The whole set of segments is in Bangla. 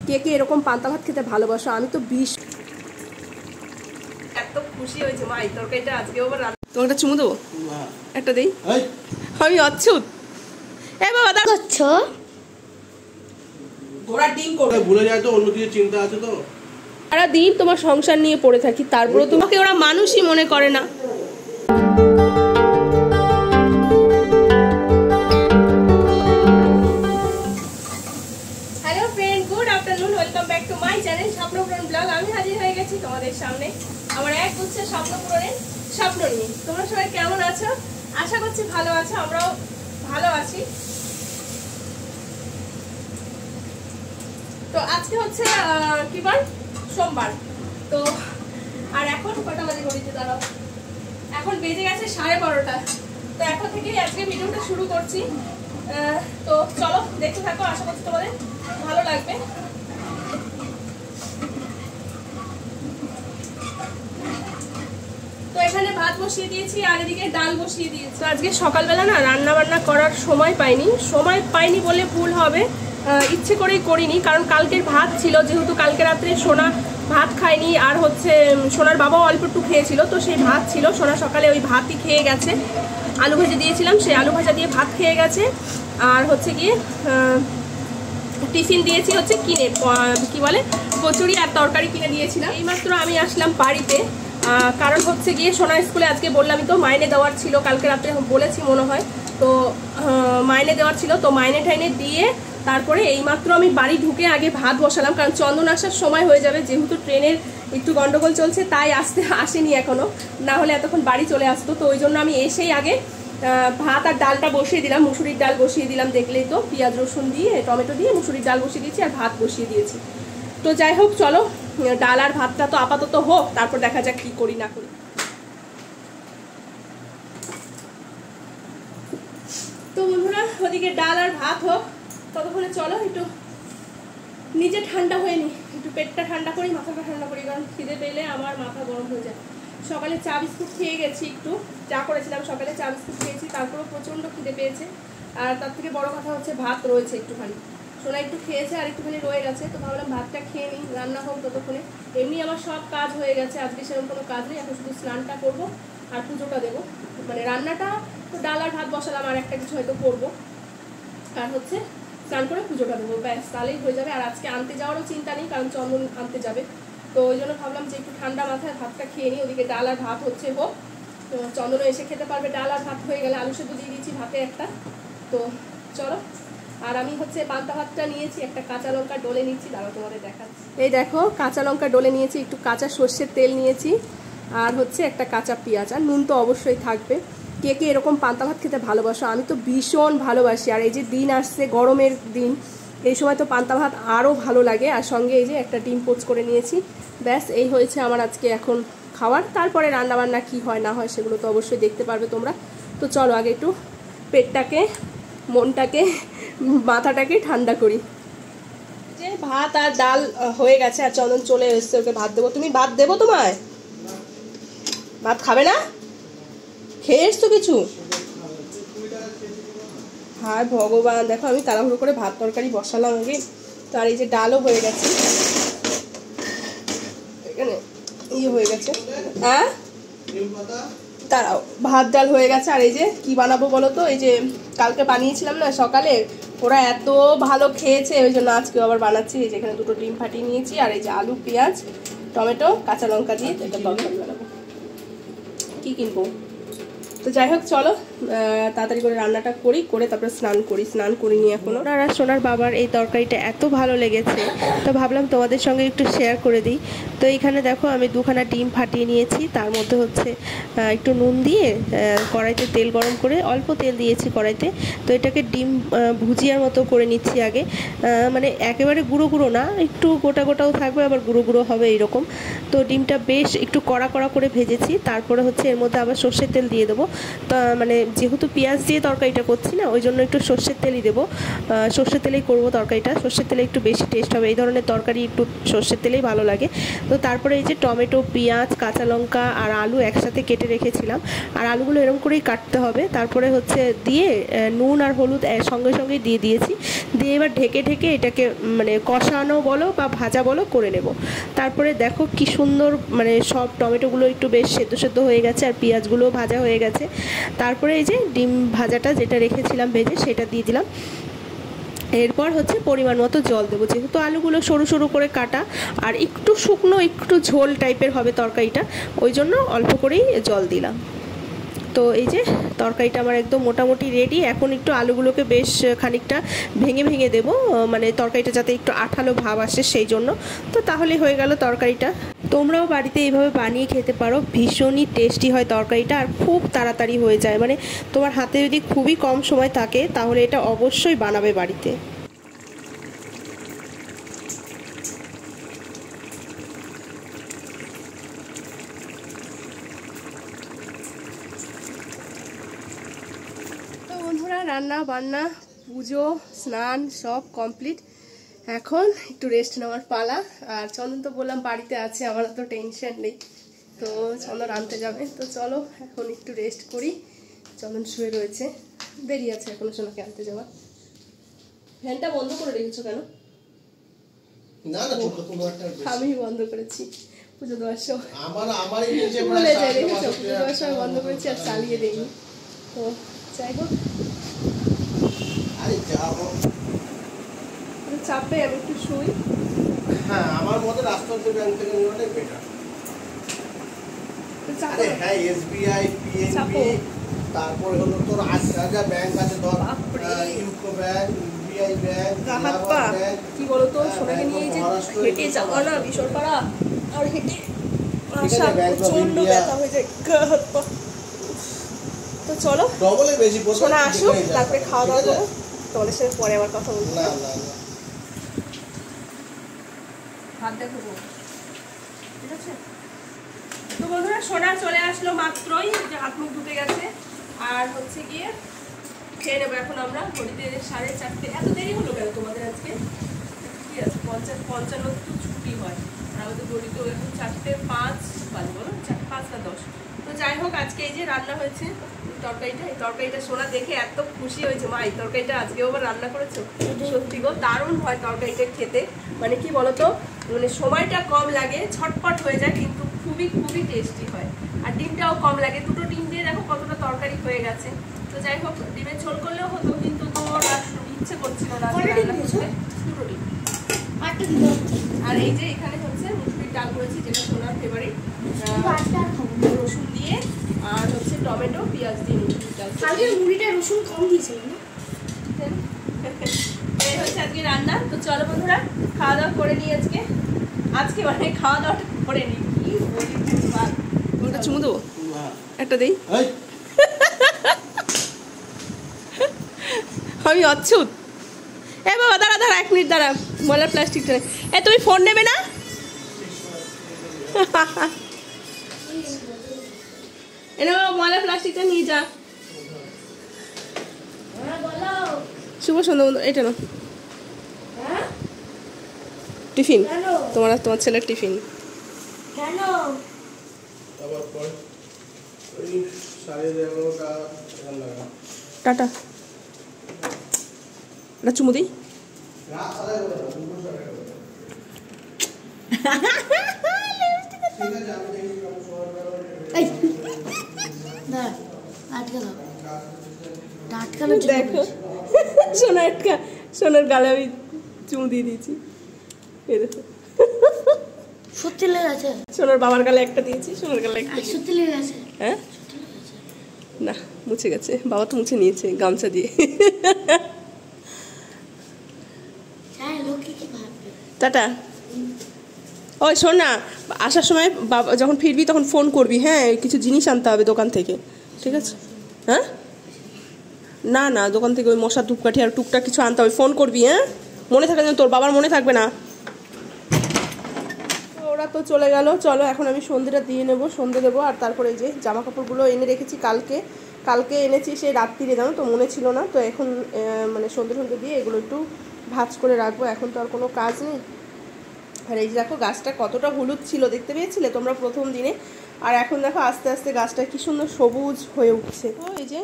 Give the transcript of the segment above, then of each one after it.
কে কে এরকম পান্তা ভাত খেতে ভালোবাসো? আমি তো এত খুশি হয়েছে মা এই তরকারিটা আজকে আবার তোমাকে একটা চুমু দেবো, একটা দেই। আমি অচ্ছুত। এ বাবা দা করছো ঘোড়ার ডিম করবে ভুলে যায় তো, অন্য কিছু চিন্তা আছে তো। সারা দিন তোমার সংসার নিয়ে পড়ে থাকি, তারপরে তোমাকে ওরা মানুষই মনে করে না। Hello friend, good afternoon, welcome back to my channel Swapnapuran blog. আমি হাজির হয়ে গেছি তোমাদের সামনে আমার এক হচ্ছে স্বপ্নপূরণের স্বপ্ন নিয়ে। তোমরা সবাই কেমন আছো? আশা করছি ভালো আছো, আমরাও ভালো আছি। তো আজকে হচ্ছে কি বার? সোমবার। তো আর এখন কটা বাজে ঘড়িতে দাঁড়াও, এখন বেজে গেছে 12:30। তো এখন থেকে আজকে ভিডিওটা শুরু করছি। তো চলো দেখতে থাকো, আশা করছি তোমাদের ভালো লাগবে। তো এখানে ভাত বসিয়ে দিয়েছি আর এদিকে ডাল বসিয়ে দিয়েছি। তো আজকে সকালবেলা না রান্না বান্না করার সময় পাইনি বলে ভুল হবে, ইচ্ছে করেই করিনি। কারণ কালকের ভাত ছিল, যেহেতু কালকে রাত্রে সোনা ভাত খায়নি, আর হচ্ছে সোনার বাবাও অল্প একটু খেয়েছিল, তো সেই ভাত ছিল। সোনা সকালে ওই ভাতই খেয়ে গেছে, আলু ভাজা দিয়েছিলাম, সেই আলু ভাজা দিয়ে ভাত খেয়ে গেছে। আর হচ্ছে গিয়ে টিফিন দিয়েছি হচ্ছে কিনে, কি বলে কচুরি আর তরকারি কিনে দিয়েছিলাম। এইমাত্র আমি আসলাম বাড়িতে, কারণ হচ্ছে গিয়ে সোনা স্কুলে আজকে বললামই তো মাইনে দেওয়ার ছিল, কালকে রাত্রে বলেছি মনে হয়। তো মাইনে দেওয়ার ছিল, তো মাইনে টাইনে দিয়ে তারপরে এইমাত্র আমি বাড়ি ঢুকে আগে ভাত বসালাম, কারণ চন্দন আসার সময় হয়ে যাবে, যেহেতু ট্রেনের একটু গন্ডগোল চলছে তাই আসেনি এখনো, না হলে এতক্ষণ বাড়ি চলে আসতো। তো ওই জন্য আমি এসেই আগে ভাত আর ডালটা বসিয়ে দিলাম, মুসুরির ডাল বসিয়ে দিলাম, দেখলেই তো পেঁয়াজ রসুন দিয়ে টমেটো দিয়ে মুসুরির ডাল বসিয়ে দিয়েছি আর ভাত বসিয়ে দিয়েছি। তো যাই হোক চলো, ডাল আর ভাতটা তো আপাতত হোক, তারপর দেখা যাক কি করি না করি। তো বন্ধুরা ওদিকে ডাল আর ভাত হোক, ততক্ষণে চলো একটু নিজে ঠান্ডা হয়ে নি, একটু পেটটা ঠান্ডা করি, মাথাটা ঠান্ডা করি, কারণ খিদে পেলে আমার মাথা গরম হয়ে যায়। সকালে চা বিস্কুট খেয়ে গেছি, একটু চা করেছিলাম সকালে, চা বিস্কুট খেয়েছি, তারপরেও প্রচণ্ড খিদে পেয়েছে। আর তার থেকে বড় কথা হচ্ছে ভাত রয়েছে একটুখানি, সোনা একটু খেয়েছে আর একটুখানি রয়ে গেছে। তো ভাবলাম ভাতটা খেয়ে নিই, রান্না হোক ততক্ষণে। এমনি আমার সব কাজ হয়ে গেছে, আজকে সেরকম কোনো কাজ নেই, এখন শুধু স্নানটা করবো আর পুজোটা দেবো। মানে রান্নাটা তো ডাল আর ভাত বসালাম, আর একটা কিছু হয়তো করবো, আর হচ্ছে স্নান করে পুজোটা দেবো, ব্যাস তাহলেই হয়ে যাবে। আর আজকে আনতে যাওয়ারও চিন্তা নেই, কারণ চন্দন আনতে যাবে। তো ওই জন্য ভাবলাম যে একটু ঠান্ডা মাথায় ভাতটা খেয়ে নিই, ওদিকে ডাল আর ভাত হচ্ছে হোক, তো চন্দনও এসে খেতে পারবে। ডাল আর ভাত হয়ে গেলে আলু সেদ্ধ দিয়ে দিয়েছি ভাতে একটা। তো চলো, আর আমি হচ্ছে পান্তা ভাতটা নিয়েছি, একটা কাঁচা লঙ্কা ডলে নিচ্ছি, দাঁড়াও তোমাদের দেখাচ্ছি। এই দেখো কাঁচা লঙ্কা ডলে নিয়েছি, একটু কাঁচা সর্ষের তেল নিয়েছি, আর হচ্ছে একটা কাঁচা পেঁয়াজ, আর নুন তো অবশ্যই থাকবে। কে কে এরকম পান্তা ভাত খেতে ভালোবাসো? আমি তো ভীষণ ভালোবাসি। আর এই যে দিন আসছে গরমের দিন, এই সময় তো পান্তা ভাত আরও ভালো লাগে। আর সঙ্গে এই যে একটা ডিম পোচ করে নিয়েছি, ব্যাস এই হয়েছে আমার আজকে এখন খাওয়ার। তারপরে রান্নাবান্না কি হয় না হয় সেগুলো তো অবশ্যই দেখতে পারবে তোমরা। তো চলো আগে একটু পেটটাকে, মনটাকে, মাথাটাকে ঠান্ডা করি। যে ভাত আর ডাল হয়ে গেছে, আর চন্দন চলে এসছে, ওকে ভাত দেবো। তুমি ভাত দেবো তোমায়? ভাত খাবে না? খেয়ে এসছো কিছু? হায় ভগবান, দেখো আমি তাড়াহুড়ো করে ভাত তরকারি বসালাম আগে, তো আর এই যে ডালও হয়ে গেছে, এখানে ইয়ে হয়ে গেছে। হ্যাঁ তারাও ভাত ডাল হয়ে গেছে। আর এই যে কি বানাবো বলো তো, এই যে কালকে বানিয়েছিলাম না সকালে, ওরা এত ভালো খেয়েছে, ওই জন্য আজকেও আবার বানাচ্ছি। এই যে এখানে দুটো ডিম ফাটিয়ে নিয়েছি, আর এই যে আলু পেঁয়াজ টমেটো কাঁচা লঙ্কা দিয়ে একটা তরকারি বানাবো। কি কিনবো? তো যাই হোক চলো তাড়াতাড়ি করে রান্নাটা করি, করে তারপরে স্নান করিনি এখনো। আর সোনার বাবার এই তরকারিটা এত ভালো লেগেছে, তো ভাবলাম তোমাদের সঙ্গে একটু শেয়ার করে দিই। তো এইখানে দেখো আমি দুখানা ডিম ফাটিয়ে নিয়েছি, তার মধ্যে হচ্ছে একটু নুন দিয়ে কড়াইতে তেল গরম করে, অল্প তেল দিয়েছি কড়াইতে। তো এটাকে ডিম ভুজিয়ার মতো করে নিচ্ছি আগে, মানে একেবারে গুঁড়ো গুঁড়ো না, একটু গোটা গোটাও থাকবে আবার গুঁড়ো গুঁড়ো হবে এইরকম। তো ডিমটা বেশ একটু কড়া কড়া করে ভেজেছি, তারপরে হচ্ছে এর মধ্যে আবার সর্ষের তেল দিয়ে দেবো। তা মানে যেহেতু পেঁয়াজ দিয়ে তরকারিটা করছি না, ওই জন্য একটু সর্ষের তেলই দেবো। সর্ষের তেলেই করবো তরকারিটা, সর্ষের তেলে একটু বেশি টেস্ট হবে। এই ধরনের তরকারি একটু সর্ষের তেলেই ভালো লাগে। তো তারপরে এই যে টমেটো, পেঁয়াজ, কাঁচা লঙ্কা আর আলু একসাথে কেটে রেখেছিলাম, আর আলুগুলো এরকম করেই কাটতে হবে। তারপরে হচ্ছে দিয়ে নুন আর হলুদ সঙ্গে সঙ্গেই দিয়ে দিয়েছি। দিয়ে এবার ঢেকে ঢেকে এটাকে মানে কষানো বলো বা ভাজা বলো করে নেব। তারপরে দেখো কি সুন্দর মানে সব টমেটোগুলো একটু বেশ সেদ্ধ সেদ্ধ হয়ে গেছে, আর পেঁয়াজগুলোও ভাজা হয়ে গেছে। তারপরে এই যে ডিম ভাজাটা যেটা রেখেছিলাম ভেজে, সেটা দিয়ে দিলাম। এরপর হচ্ছে পরিমাণ মতো জল দেবো, যেহেতু আলুগুলো সরু সরু করে কাটা আর একটু শুকনো একটু ঝোল টাইপের হবে তরকারিটা, ওই জন্য অল্প করেই জল দিলাম। তো এই যে তরকারিটা আমার একদম মোটামুটি রেডি। এখন একটু আলুগুলোকে বেশ খানিকটা ভেঙে ভেঙে দেবো, মানে তরকারিটা যাতে একটু আঠালো ভাব আসে সেই জন্য। তো তাহলে হয়ে গেল তরকারিটা। তোমরাও বাড়িতে এইভাবে বানিয়ে খেতে পারো, ভীষণই টেস্টি হয় তরকারিটা, আর খুব তাড়াতাড়ি হয়ে যায়। মানে তোমার হাতে যদি খুবই কম সময় থাকে তাহলে এটা অবশ্যই বানাবে বাড়িতে। বন্ধুরা, রান্না বান্না পুজো স্নান সব কমপ্লিট, এখন একটু রেস্ট নেওয়ার পালা। আর চন্দন তো বললাম বাড়িতে আছে, আমার তো টেনশন নেই। তো চন্দন আনতে যাবে, তো চলো এখন একটু রেস্ট করি। চন্দন শুয়ে রয়েছে, দেরি আছে এখনো সোনাকে আনতে যাওয়া। ফ্যানটা বন্ধ করে রেখেছো কেন? আমি বন্ধ করেছি পুজো দেওয়ার সময়, বলে যাই রেখেছো পুজো দেওয়ার সময় বন্ধ করেছি আর চালিয়ে দিইনি। তো যাই হোক, চাপে আমি একটু শুই। হ্যাঁ, আমার মতে রাষ্ট্রায়ত্ত ব্যাংক থেকে নেওয়াটাই বেটার। আরে হ্যাঁ, এসবিআই, পিএনবি, তারপরে হলো তোর যা ব্যাংক আছে ধর, ইউকো ব্যাংক, বিআই ব্যাংক, কি বলতো সোনাকে নিয়ে যে হেঁটে যাওয়া না বিশরপাড়া, আর হেঁটে আসা প্রচন্ড ব্যথা হয়ে যায় গা হাত পা। তো চলো ডবলে বেশি সোনা আসুক, তারপরে খাওয়া দাওয়া করো, তোমাদের সাথে পরে আবার কথা বলবো। না না না, হাত দেখো ঠিক আছে। তো বন্ধুরা, সোনা চলে আসলো মাত্রই, যে হাত মুখ ধুতে গেছে। আর হচ্ছে গিয়ে খেয়ে নেবো এখন আমরা। ঘড়িতে 4:30। এত দেরি হলো কেন তোমাদের আজকে? কি আছে 55 তো ছুটি হয়, আর আমাদের ঘড়িতে এখন 4:05 বাজে, বলো 4:05 না 10। তো যাই হোক, আজকে এই যে রান্না হয়েছে তরকারিটা, এই তরকারিটা সোনা দেখে এত খুশি হয়েছে, মা এই তরকারিটা আজকে আবার রান্না করেছো। সত্যি গো, দারুণ হয় তরকারিটা খেতে। মানে কি বলতো, মানে সময়টা কম লাগে, ঝটপট হয়ে যায়, কিন্তু খুবই খুবই টেস্টি হয়। আর ডিমটাও কম লাগে, দুটো ডিম দিয়ে দেখো কতটা তরকারি হয়ে গেছে। তো যাই হোক, ডিমের ঝোল করলেও হতো, কিন্তু তোর ইচ্ছে করছিল না দুটো ডিম। আর এই যে এখানে হচ্ছে মুসুরির ডাল করেছি, যেটা সোনার ফেভারিট, রসুন দিয়ে আর হচ্ছে টমেটো পেঁয়াজ দিয়ে মুসুরির ডাল। মুড়িটা রসুন কম দিয়েছিল না, এই হচ্ছে আজকে রান্না। তো চলো বন্ধুরা, খাওয়া দাওয়া করে নিই আজকে মানে খাওয়া দাওয়াটা করে নিই। কি বলি, ওটা চুমু দেবো, একটা দেই। আমি অচ্ছুত। এ বাবা, দাঁড়া 1 মিনিট দাঁড়া, ময়লার প্লাস্টিকটা। তুমি ফোন নেবে না? এনে ময়লার প্লাস্টিকটা নিয়ে যা। শুভ সন্ধ্যা বন্ধু, এটা না টিফিন, তোমার আর তোমার ছেলের টিফিন। টাটা, এটা চুমু দিই। দেখো সোনার গালে আমি চুমু দিয়ে দিয়েছি। সত্যি লেগে আছে? সোনার বাবার গালে একটা দিয়েছি, সোনার গালে একটা। সত্যি লেগে আছে? হ্যাঁ না, মুছে গেছে, বাবা তো মুছে নিয়েছে গামছা দিয়ে। টাটা। ওই শোন না, আসার সময় বাবা যখন ফিরবি তখন ফোন করবি, হ্যাঁ কিছু জিনিস আনতে হবে দোকান থেকে, ঠিক আছে? হ্যাঁ না না, দোকান থেকে ওই মশার ধূপকাঠি আর টুকটাক কিছু আনতে হবে, ফোন করবি। হ্যাঁ মনে থাকে যেন, তোর বাবার মনে থাকবে না। ওরা তো চলে গেল, চলো এখন আমি সন্ধ্যেটা দিয়ে নেবো, সন্ধ্যে দেবো। আর তারপরে এই যে জামা কাপড়গুলো এনে রেখেছি কালকে, কালকে এনেছি সেই রাত্রিরে, জানো তো মনে ছিল না, তো এখন মানে সন্ধ্যে দিয়ে এগুলো একটু ভাজ করে রাখবো, এখন তো আর কোনো কাজ নেই। আর এই যে দেখো গাছটা কতটা হলুদ ছিল দেখতে পেয়েছিলে তোমরা প্রথম দিনে, আর এখন দেখো আস্তে আস্তে গাছটা কি সুন্দর সবুজ হয়ে উঠছে। তো এই যে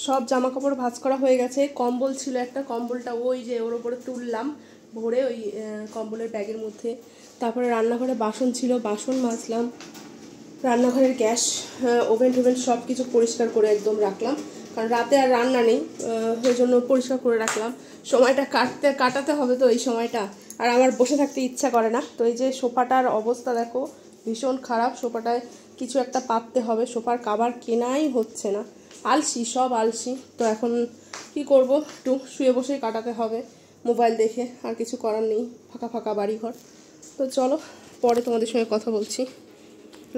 সব জামা কাপড় ভাঁজ করা হয়ে গেছে। কম্বল ছিল একটা, কম্বলটা ওই যে ওর ওপরে তুললাম ভরে ওই কম্বলের ব্যাগের মধ্যে। তারপরে রান্নাঘরে বাসন ছিল, বাসন মাজলাম। রান্নাঘরের গ্যাস ওভেন টোভেন সব কিছু পরিষ্কার করে একদম রাখলাম, কারণ রাতে আর রান্না নেই, ওই জন্য পরিষ্কার করে রাখলাম। সময়টা কাটাতে হবে তো এই সময়টা, আর আমার বসে থাকতে ইচ্ছা করে না। তো এই যে সোফাটার অবস্থা দেখো ভীষণ খারাপ, সোফাটায় কিছু একটা পাততে হবে, সোফার কাভার কেনাই হচ্ছে না, আলসি সব আলসি। তো এখন কি করব, একটু শুয়ে বসেই কাটাতে হবে মোবাইল দেখে, আর কিছু করার নেই, ফাঁকা ফাঁকা বাড়িঘর। তো চলো পরে তোমাদের সঙ্গে কথা বলছি।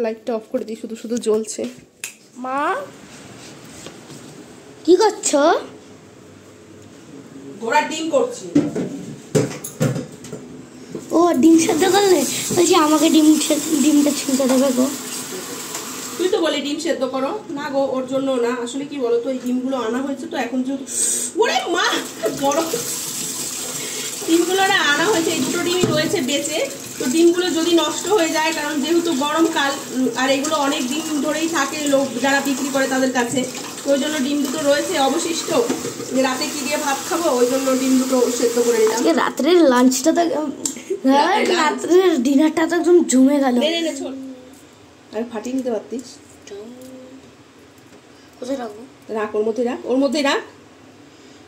লাইটটা অফ করে দিই, শুধু শুধু জ্বলছে। মা কি করছো? ঘোড়ার ডিম করছি। ও ডিম সেদ্ধ করলে? বলছি আমাকে ডিমটা ছিলতে দেবে গো। তুই তো বলি ডিম সেদ্ধ করো না গো, ওর জন্য না, আসলে কি বলো তো এই ডিমগুলো আনা হয়েছে তো এখন যেহেতু ওরে মা বড় ডিমগুলো না আনা হয়েছে, এই দুটো ডিমই রয়েছে বেঁচে। তো ডিমগুলো যদি নষ্ট হয়ে যায়, কারণ যেহেতু গরমকাল আর এগুলো অনেক দিন ধরেই থাকে লোক যারা বিক্রি করে তাদের কাছে, ওই জন্য ডিম দুটো রয়েছে অবশিষ্ট। রাতে কি দিয়ে ভাত খাবো, ওই জন্য ডিম দুটো সেদ্ধ করে নিলাম। রাত্রের লাঞ্চটা তো রাত্রের ডিনারটা তো একদম জমে গেল। আর ফাটিয়ে নিতে পারতিস। কোথায় রাখবো? রাখ, ওর মধ্যেই রাখ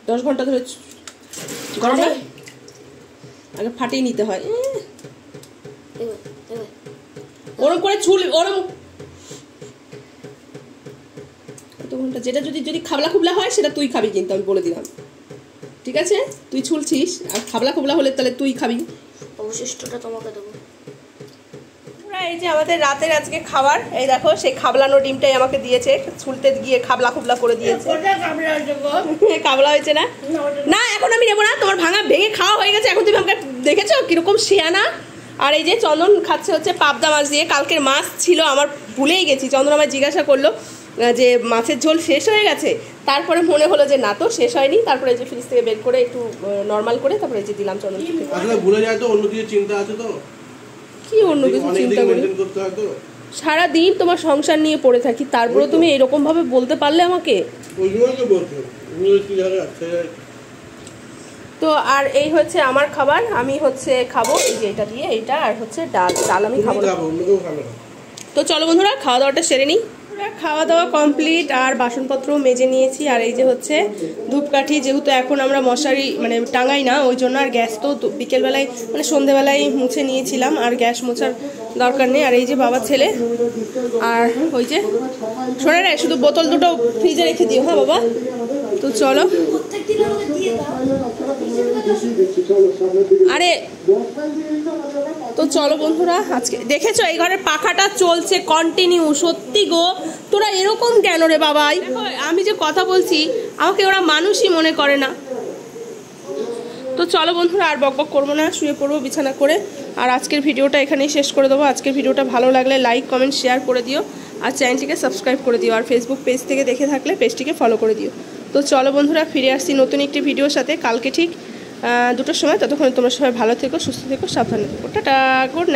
10 ঘন্টা ধরে গরম না, আগে ফাটিয়ে নিতে হয়। ওরম করে ছুল, ওরম কত ঘন্টা, যেটা যদি খাবলা খুবলা হয় সেটা তুই খাবি, কিন্তু আমি বলে দিলাম, ঠিক আছে? তুই ছুলছিস, আর খাবলা খুবলা হলে তাহলে তুই খাবি, অবশিষ্টটা তোমাকে দেবো। এই যে আমাদের রাতের আজকে খাবার, এই দেখো সেই খাবলানো ডিমটাই আমাকে দিয়েছে, ছুলতে গিয়ে খাবলা খুবলা করে দিয়েছে। খাবলা হয়েছে না? না এখন আমি নেবো না, তোমার ভেঙে খাওয়া হয়ে গেছে, এখন তুমি আমাকে দেখেছো কিরকম শিয়ানা। আর এই যে চন্দন খাচ্ছে হচ্ছে পাবদা মাছ দিয়ে, কালকের মাছ ছিল আমার ভুলেই গেছি। চন্দন আমায় জিজ্ঞাসা করলো যে মাছের ঝোল শেষ হয়ে গেছে, তারপরে মনে হলো যে না তো শেষ হয়নি, তারপরে যে ফ্রিজ থেকে বের করে একটু নর্মাল করে তারপরে যে দিলাম চন্দন। আসলে ভুলে যায় তো, অন্য কিছু চিন্তা আছে তো। কি অন্য কিছু চিন্তা করি? সারাদিন তোমার সংসার নিয়ে পড়ে থাকি, তারপরে তুমি এরকম ভাবে বলতে পারলে আমাকে। তো আর এই হচ্ছে আমার খাবার, আমি হচ্ছে খাবো এই যে এটা দিয়ে, এইটা আর হচ্ছে ডাল আমি খাবো। তো চলো বন্ধুরা খাওয়া দাওয়াটা সেরে নিই। খাওয়া দাওয়া কমপ্লিট, আর বাসনপত্র মেজে নিয়েছি। আর এই যে হচ্ছে ধূপকাঠি, যেহেতু এখন আমরা মশারি মানে টাঙাই না, ওই জন্য আর গ্যাস তো বিকেলবেলায় মানে সন্ধেবেলায় মুছে নিয়েছিলাম, আর গ্যাস মোছার দরকার নেই। আর এই যে বাবা ছেলে, আর ওই যে শোনে রে শুধু বোতল দুটো ফ্রিজে রেখে দিও, হ্যাঁ বাবা। তো চলো, আরে তো চলো বন্ধুরা, আজকে দেখেছো এই ঘরের পাখাটা চলছে কন্টিনিউ। সত্যি গো, তোরা এরকম কেন রে বাবাই? আমি যে কথা বলছি আমাকে ওরা মানুষই মনে করে না। তো চলো বন্ধুরা আর বকবক করবো না, শুয়ে পড়বো বিছানা করে। আর আজকের ভিডিওটা এখানেই শেষ করে দেবো। আজকের ভিডিওটা ভালো লাগলে লাইক কমেন্ট শেয়ার করে দিও, আর চ্যানেলটিকে সাবস্ক্রাইব করে দিও, আর ফেসবুক পেজ থেকে দেখে থাকলে পেজটিকে ফলো করে দিও। তো চলো বন্ধুরা ফিরে আসছি নতুন একটি ভিডিওর সাথে কালকে ঠিক 2টোর সময়। ততক্ষণ তোমরা সবাই ভালো থেকো, সুস্থ থেকো, সাবধানে থেকো। Tata, good night.